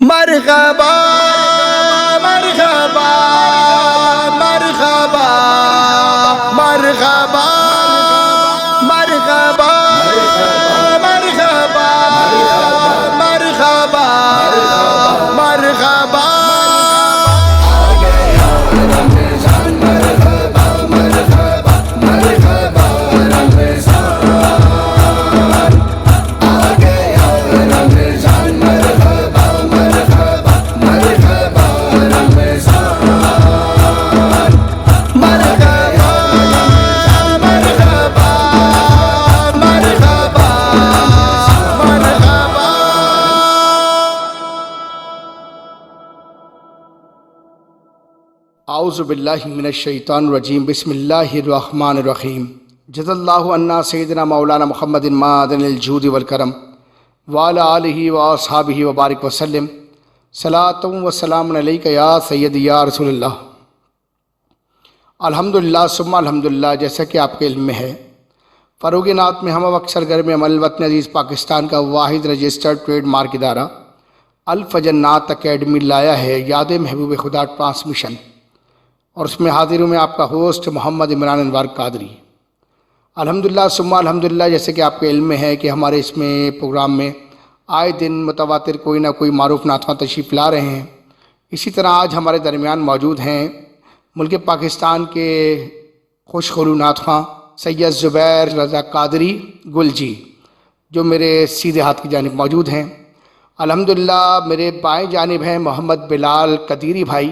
مرحبا مرحبا مرحبا مرحبا مرحبا مرحبا مرحبا مرحبا اعوذ باللہ من الشیطان الرجیم بسم اللہ الرحمن الرحیم جزا اللہ عنا سیدنا مولانا محمد معدن الجود والکرم وعلی آلہ واصحابہ وبارک وسلم صلاۃ و سلام علیک یا سیدی یا رسول اللہ۔ الحمدللہ ثم الحمدللہ، جیسا کہ آپ کے علم میں ہے، فروغ نعت میں ہم اکثر گھر میں عمل وطن عزیز پاکستان کا واحد رجسٹرڈ ٹریڈ مارک ادارہ الفجر نعت اکیڈمی لایا ہے یاد محبوب خدا ٹرانسمیشن، اور اس میں حاضر ہوں میں آپ کا ہوسٹ محمد عمران انوار قادری۔ الحمدللہ ثم الحمدللہ، جیسے کہ آپ کے علم میں ہے کہ ہمارے اس میں پروگرام میں آئے دن متواتر کوئی نہ کوئی معروف نعتخواں تشریف لا رہے ہیں۔ اسی طرح آج ہمارے درمیان موجود ہیں ملک پاکستان کے خوش خلو نعتخواں سید زبیر رضا قادری گل جی، جو میرے سیدھے ہاتھ کی جانب موجود ہیں۔ الحمدللہ میرے بائیں جانب ہیں محمد بلال قدیری بھائی،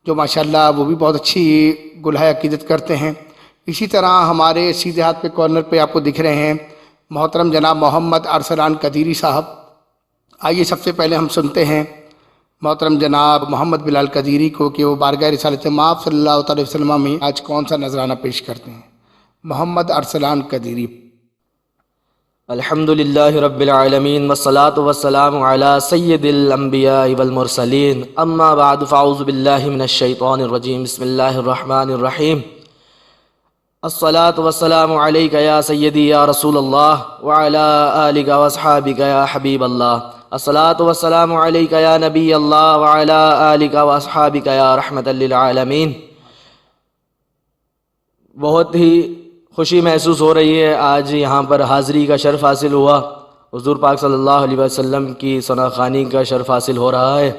جو ماشاءاللہ وہ بھی بہت اچھی گلہائے عقیدت کرتے ہیں۔ اسی طرح ہمارے سیدھے ہاتھ پہ کارنر پہ آپ کو دکھ رہے ہیں محترم جناب محمد ارسلان قدیری صاحب۔ آئیے سب سے پہلے ہم سنتے ہیں محترم جناب محمد بلال قدیری کو کہ وہ بارگاہ رسالت مآب صلی اللہ تعالی وسلم میں آج کون سا نذرانہ پیش کرتے ہیں۔ محمد ارسلان قدیری۔ الحمدللہ رب العالمین والصلاة والسلام علی سید الانبیاء والمرسلین، اما بعد فاعوذ باللہ من الشیطان الرجیم، بسم اللہ الرحمن الرحیم۔ الصلاة والسلام علیک یا سیدی یا رسول اللہ وعلی آلک واصحابک یا حبیب اللہ۔ الصلاة والسلام علیک یا نبی اللہ وعلی آلک واصحابک یا رحمۃ للعالمین۔ بہت ہی خوشی محسوس ہو رہی ہے، آج یہاں پر حاضری کا شرف حاصل ہوا، حضور پاک صلی اللہ علیہ وسلم کی ثنا خوانی کا شرف حاصل ہو رہا ہے،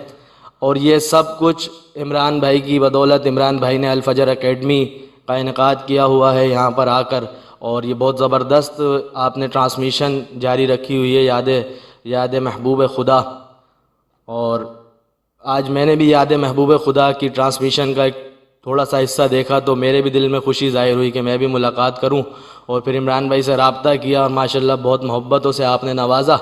اور یہ سب کچھ عمران بھائی کی بدولت۔ عمران بھائی نے الفجر اکیڈمی کا انعقاد کیا ہوا ہے یہاں پر آ کر، اور یہ بہت زبردست آپ نے ٹرانسمیشن جاری رکھی ہوئی ہے یاد محبوب خدا، اور آج میں نے بھی یاد محبوب خدا کی ٹرانسمیشن کا ایک تھوڑا سا حصہ دیکھا تو میرے بھی دل میں خوشی ظاہر ہوئی کہ میں بھی ملاقات کروں، اور پھر عمران بھائی سے رابطہ کیا، اور ماشاءاللہ بہت محبتوں سے آپ نے نوازا،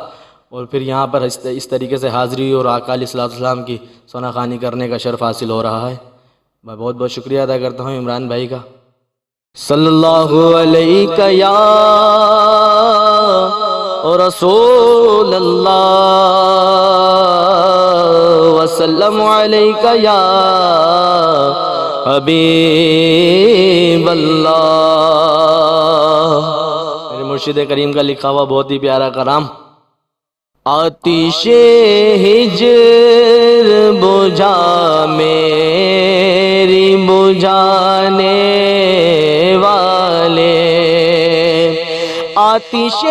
اور پھر یہاں پر اس طریقے سے حاضری اور آقا علیہ الصلوۃ والسلام کی ثنا خوانی کرنے کا شرف حاصل ہو رہا ہے۔ میں بہت بہت شکریہ ادا کرتا ہوں عمران بھائی کا۔ صلی اللہ علیہ یا رسول اللہ وسلم علیہ یا حبیب اللہ۔ میرے مرشد کریم کا لکھا ہوا بہت ہی پیارا کلام۔ آتش ہجر بجھا میری بجھانے والے، آتش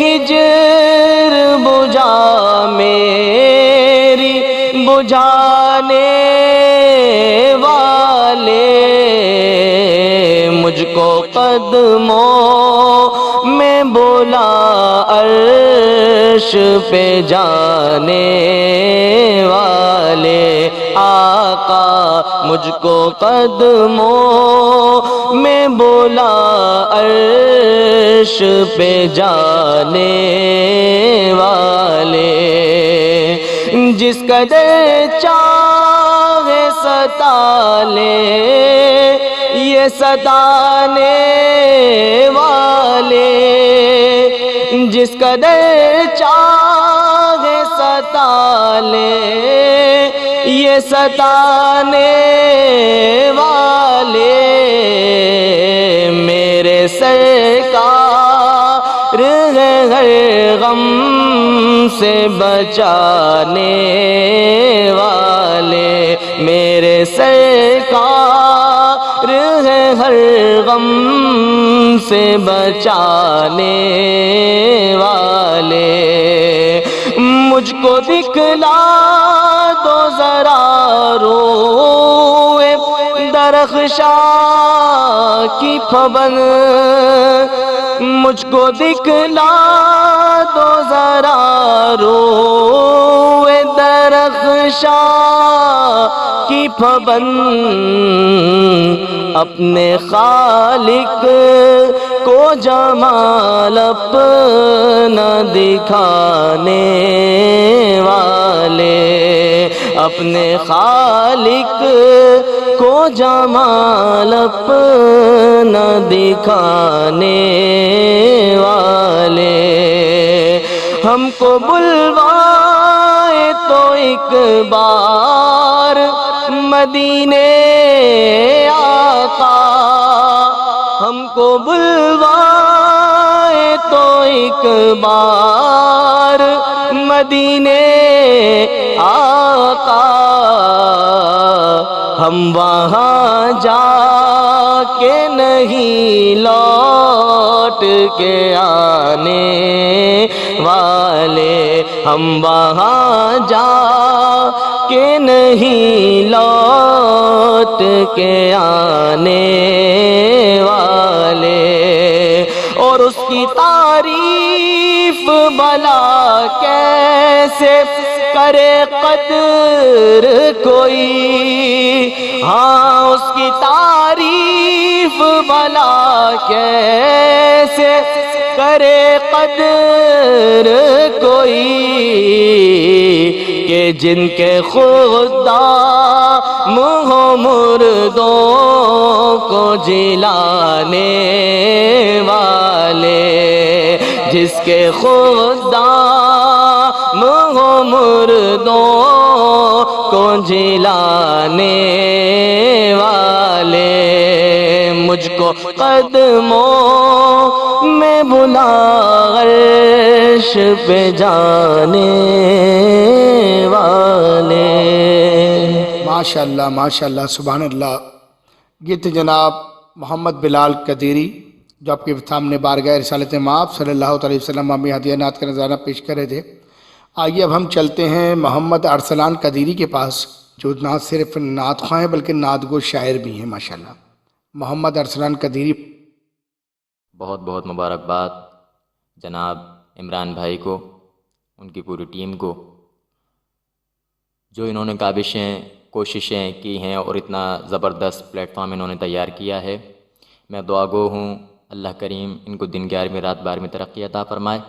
ہجر بجھا میری بجھانے والے، مجھ کو قدموں میں بولا عرش پہ جانے والے، آقا مجھ کو قدموں میں بولا عرش پہ جانے والے، جس قدر چاہے ستا لے یہ ستانے والے، جس قدر چاہے ستا لے یہ ستانے والے، میرے سرکار ہے ہر غم سے بچانے سے بچانے والے، مجھ کو دکھلا دو ذرا روئے درخشاں کی پھبن، مجھ کو دکھلا دو ذرا روئے درخشاں کی پھبن، اپنے خالق کو جمال اپنا دکھانے والے، اپنے خالق کو جمال اپنا دکھانے والے، ہم کو بلوائے تو ایک بار مدینے آقا، ہم کو بلوائے تو ایک بار مدینے آقا، ہم وہاں جا کے نہیں لوٹ کے آنے والے، ہم وہاں جا کہ نہیں لوٹ کے آنے والے، اور اس کی تعریف بھلا کیسے کرے قدر کوئی، ہاں اس کی تعریف بھلا کیسے کرے قدر کوئی، کہ جن کے خدا منہ مردوں کو جلانے والے، جس کے خدا منہ مردوں کو جلانے والے، مجھ کو قدموں میں بلا عرش پہ جانے والے۔ ماشاءاللہ ماشاءاللہ سبحان اللہ۔ یہ تھے جناب محمد بلال قدیری جو آپ کے سامنے بارگاہ رسالت مآب صلی اللہ علیہ وسلم میں ہدیہ نعت کا نذرانہ پیش کر رہے تھے۔ آئیے اب ہم چلتے ہیں محمد ارسلان قدیری کے پاس، جو نہ صرف نعت خواں ہیں بلکہ نعت گو شاعر بھی ہیں ماشاءاللہ۔ محمد ارسلان قدیری۔ بہت بہت مبارکباد جناب عمران بھائی کو، ان کی پوری ٹیم کو، جو انہوں نے کاوشیں کوششیں کی ہیں اور اتنا زبردست پلیٹ فارم انہوں نے تیار کیا ہے۔ میں دعا گو ہوں اللہ کریم ان کو دن 11ویں رات 12ویں ترقی عطا فرمائے،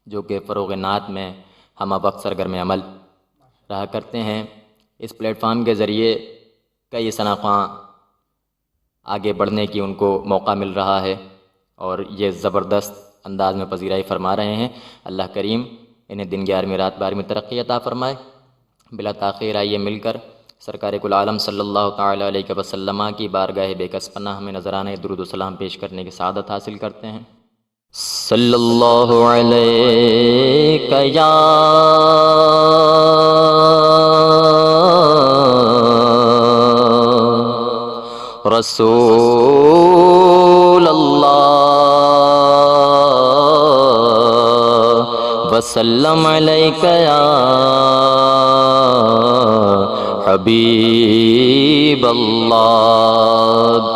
جو کہ فروغ نعت میں ہم وقت سرگرم عمل رہا کرتے ہیں۔ اس پلیٹ فارم کے ذریعے کئی شناخواں آگے بڑھنے کی ان کو موقع مل رہا ہے اور یہ زبردست انداز میں پذیرائی فرما رہے ہیں۔ اللہ کریم انہیں دن 11ویں رات 12ویں ترقی عطا فرمائے۔ بلا تاخیر آئیے مل کر سرکار کل عالم صلی اللہ تعالیٰ علیہ وسلم کی بارگاہ بے کس پناہ میں نذرانہ درود و سلام پیش کرنے کی سعادت حاصل کرتے ہیں۔ صلی اللہ علیہ یا رسول اللہ وسلم علیک یا حبیب اللہ۔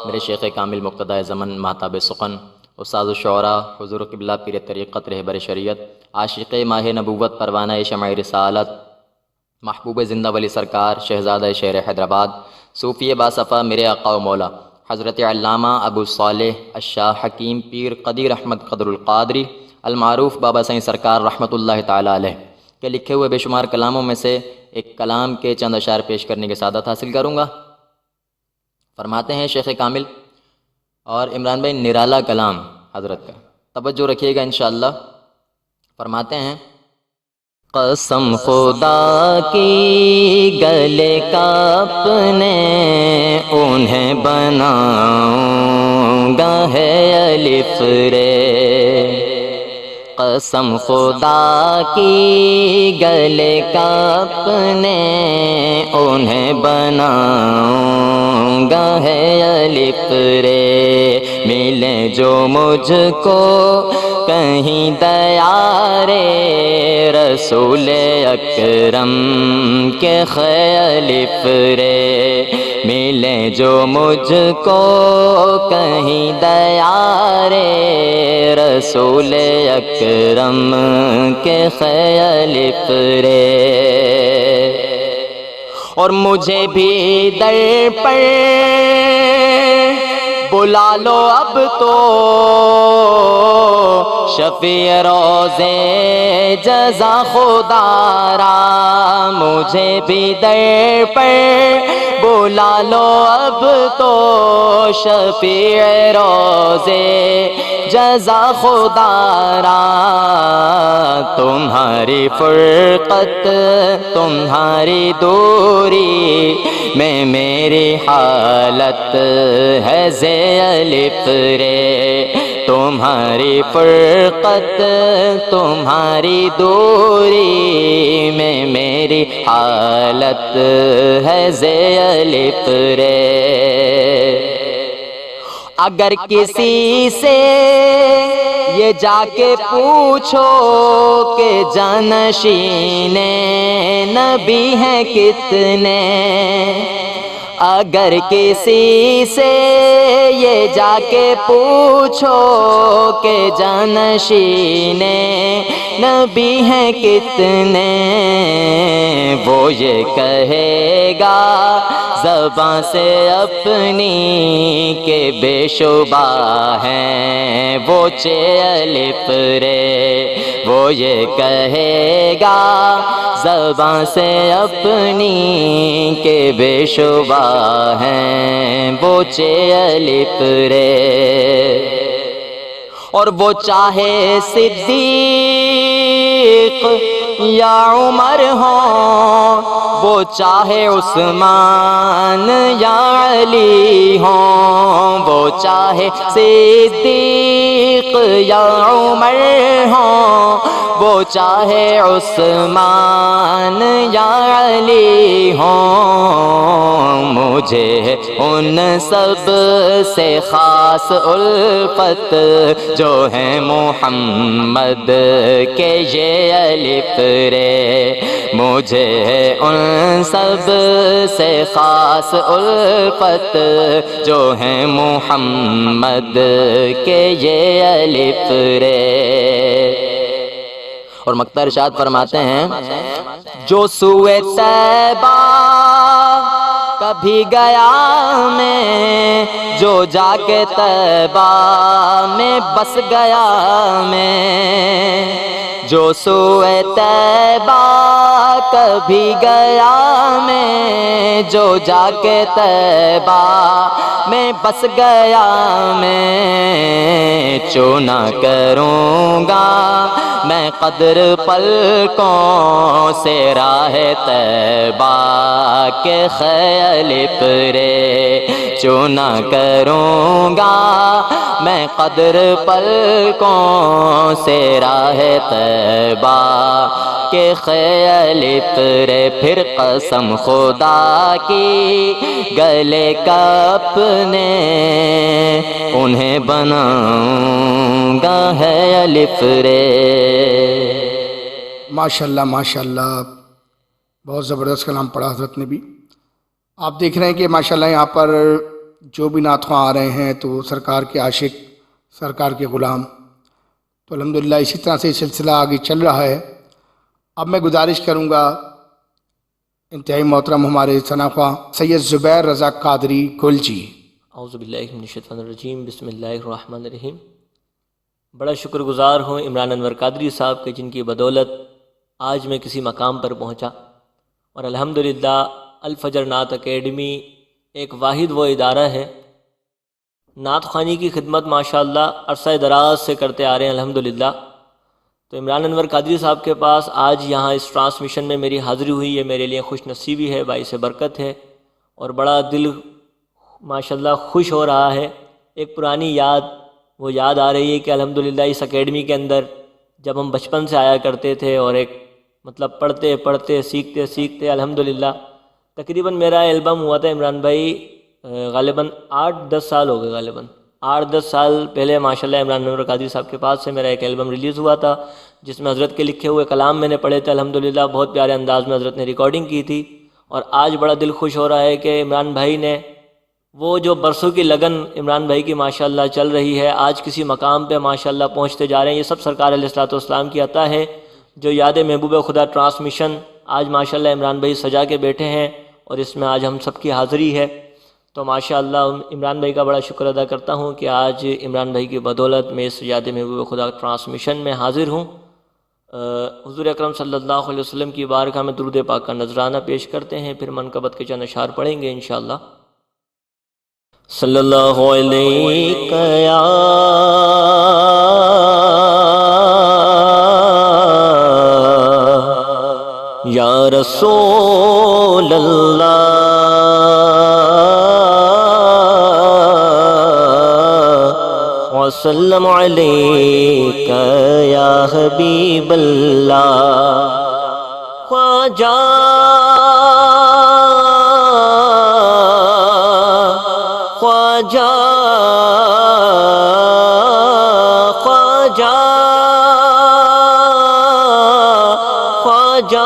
میرے شیخ کامل مقتدائے زمن مہتاب سخن استاد الشعراء حضور قبلہ پیر طریقت رہبر شریعت عاشق ماہ نبوت پروانہ شمع رسالت محبوب زندہ ولی سرکار شہزادہ شہر حیدرآباد صوفی باصفا میرے آقا و مولا حضرت علامہ ابو صالح الشاہ حکیم پیر قدیر احمد قدر القادری المعروف بابا سائیں سرکار رحمۃ اللہ تعالیٰ علیہ کے لکھے ہوئے بے شمار کلاموں میں سے ایک کلام کے چند اشعار پیش کرنے کی سعادت حاصل کروں گا۔ فرماتے ہیں شیخ کامل، اور عمران بھائی نرالا کلام حضرت کا توجہ رکھیے گا انشاءاللہ۔ فرماتے ہیں، قسم خدا کی گلے کا اپنے انہیں بناؤں گا ہے الف رے، قسم خدا کی گلے کا اپنے انہیں بناؤں گا ہے الف رے، ملے جو مجھ کو کہیں دیارے رسول اکرم کے خلیف رے، ملے جو مجھ کو کہیں دیارے رسول اکرم کے خلیف رے، اور مجھے بھی در پر بلا لو اب تو شفیع روزے جزا خدا را، مجھے بھی در پر بلا لو اب تو شفیع روزے جزا خدا را، تمہاری فرقت تمہاری دوری میں میری حالت ہے الف رے، تمہاری فرقت تمہاری دوری میں میری حالت ہے الف رے، اگر کسی سے یہ جا کے پوچھو کہ جانشین نبی ہیں کتنے، اگر کسی سے یہ جا کے پوچھو کہ جانشین نبی ہیں کتنے، وہ یہ کہے گا زباں سے اپنی کہ بے شبہ ہیں وہ الف رے، وہ یہ کہے گا زباں سے اپنی کہ بے شبہ ہیں وہ الف رے، اور وہ چاہے صدیق یا عمر ہوں، وہ چاہے عثمان یا علی ہوں، وہ چاہے صدیق یا عمر ہوں، وہ چاہے عثمان یا علی ہوں، مجھے ان سب سے خاص الفت جو ہے محمد کے یہ الف رے، مجھے ان سب سے خاص الفت جو ہے محمد کے یہ الف رے، اور مکتب ارشاد فرماتے ہیں جو سوئے طیبہ کبھی گیا میں، جو جا کے طیبہ میں بس گیا میں، جو سوئے طیبہ کبھی گیا میں، جو جا کے طیبہ میں بس گیا میں، چونا کروں گا میں قدر پلکوں سے راہ طیبہ کے الف رے، چونا کروں گا میں قدر پلکوں سے راہ طیبہ کے الف رے، پھر قسم خدا کی گلے کا اپنے انہیں بناؤں گا ہے الف رے۔ ماشاءاللہ ماشاءاللہ، بہت زبردست کلام پڑھا حضرت نے بھی۔ آپ دیکھ رہے ہیں کہ ماشاءاللہ یہاں پر جو بھی نعت خواں آ رہے ہیں تو وہ سرکار کے عاشق، سرکار کے غلام، تو الحمدللہ اسی طرح سے سلسلہ آگے چل رہا ہے۔ اب میں گزارش کروں گا انتہائی محترم ہمارے ثنا خواں سید زبیر رضا قادری گل جی۔ اعوذ باللہ من الشیطان الرجیم، بسم اللہ الرحمن الرحیم۔ بڑا شکر گزار ہوں عمران انور قادری صاحب کے، جن کی بدولت آج میں کسی مقام پر پہنچا، اور الحمدللہ الفجر نعت اکیڈمی ایک واحد وہ ادارہ ہے، نعت خوانی کی خدمت ماشاءاللہ عرصہ دراز سے کرتے آ رہے ہیں الحمدللہ۔ تو عمران انور قادری صاحب کے پاس آج یہاں اس ٹرانسمیشن میں میری حاضری ہوئی، یہ میرے لیے خوش نصیبی ہے، باعث برکت ہے، اور بڑا دل ماشاءاللہ خوش ہو رہا ہے۔ ایک پرانی یاد وہ یاد آ رہی ہے کہ الحمدللہ اس اکیڈمی کے اندر جب ہم بچپن سے آیا کرتے تھے، اور ایک مطلب پڑھتے پڑھتے سیکھتے سیکھتے الحمدللہ تقریباً میرا البم ہوا تھا عمران بھائی غالباً 8-10 سال ہو گئے غالباً 8-10 سال پہلے ماشاءاللہ عمران انور قادری صاحب کے پاس سے میرا ایک البم ریلیز ہوا تھا، جس میں حضرت کے لکھے ہوئے کلام میں نے پڑھے تھے، الحمدللہ بہت پیارے انداز میں حضرت نے ریکارڈنگ کی تھی. اور آج بڑا دل خوش ہو رہا ہے کہ عمران بھائی نے وہ جو برسوں کی لگن عمران بھائی کی ماشاءاللہ چل رہی ہے، آج کسی مقام پہ ماشاءاللہ پہنچتے جا رہے ہیں. یہ سب سرکار علیہ الصلوۃ والسلام کی عطا ہے. جو یاد محبوب خدا ٹرانسمیشن آج ماشاءاللہ عمران بھائی سجا کے بیٹھے ہیں اور اس میں آج ہم سب کی حاضری ہے، تو ماشاءاللہ عمران بھائی کا بڑا شکر ادا کرتا ہوں کہ آج عمران بھائی کی بدولت میں اس یاد محبوب خدا ٹرانسمیشن میں حاضر ہوں. حضور اکرم صلی اللہ علیہ وسلم کی بارگاہ میں درود پاک کا نذرانہ پیش کرتے ہیں، پھر منقبت کے چند اشعار پڑھیں گے انشاءاللہ. صلی اللہ علیہ یا رسول اللہ وسلم علیک یا حبیب اللہ. خواجہ خواجہ خواجہ خواجہ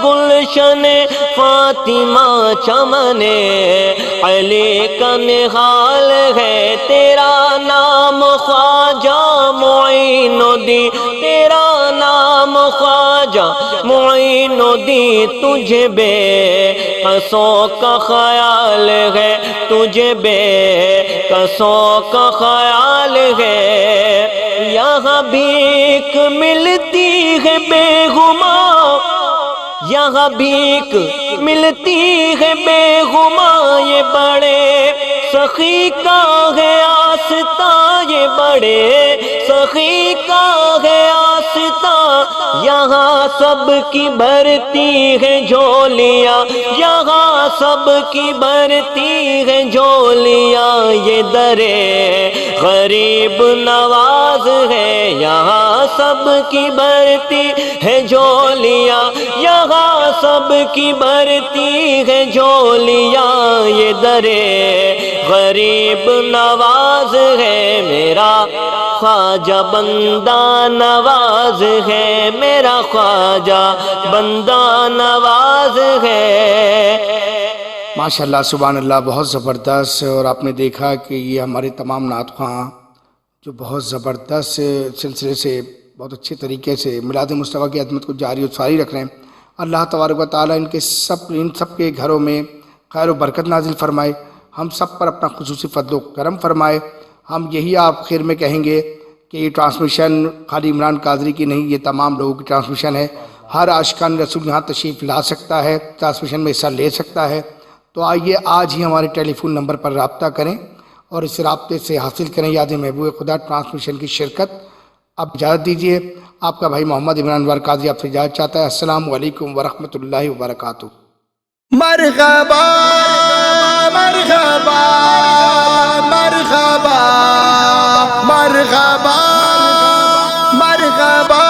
گلشن فاطمہ چمن علی کا نہال ہے تیرا نام خواجہ معین الدین، تیرا نام خواجہ معین الدین. تجھے بے قصوں کا خیال ہے، تجھے بے قصوں کا خیال ہے. یہاں بھیک ملتی ہے بے گماں، یہاں بھیک ملتی ہے بے گماں. یہ بڑے سخی کا ہے آستہ، یہ بڑے سخی کا ہے آستہ. یہاں سب کی بھرتی ہے جھولیاں، یہاں سب کی بھرتی ہے جھولیاں. یہ درے غریب نواز ہے، یہاں سب کی بھرتی ہے جھولیاں، یہاں سب کی بھرتی ہے جھولیاں. یہ درے غریب نواز ہے، میرا خواجہ بندہ نواز ہے، میرا خواجہ بندہ نواز ہے. ماشاءاللہ سبحان اللہ، بہت زبردست. اور آپ نے دیکھا کہ یہ ہمارے تمام نعت خواں جو بہت زبردست سلسلے سے بہت اچھے طریقے سے میلاد مصطفیٰ کی عظمت کو جاری و ساری رکھ رہے ہیں. اللہ تبارک و تعالیٰ ان سب کے گھروں میں خیر و برکت نازل فرمائے، ہم سب پر اپنا خصوصی فضل و کرم فرمائے. ہم یہی آخر میں کہیں گے کہ یہ ٹرانسمیشن خالی عمران قادری کی نہیں، یہ تمام لوگوں کی ٹرانسمیشن ہے. ہر عاشقان رسول یہاں تشریف لا سکتا ہے، ٹرانسمیشن میں حصہ لے سکتا ہے. تو آئیے آج ہی ہمارے ٹیلی فون نمبر پر رابطہ کریں اور اس رابطے سے حاصل کریں یاد محبوب خدا ٹرانسمیشن کی شرکت. اب اجازت دیجیے، آپ کا بھائی محمد عمران انور قادری آپ سے اجازت چاہتا ہے. السلام علیکم ورحمۃ اللہ وبرکاتہ. مرحبا مرحبا مرحبا مرحبا مرحبا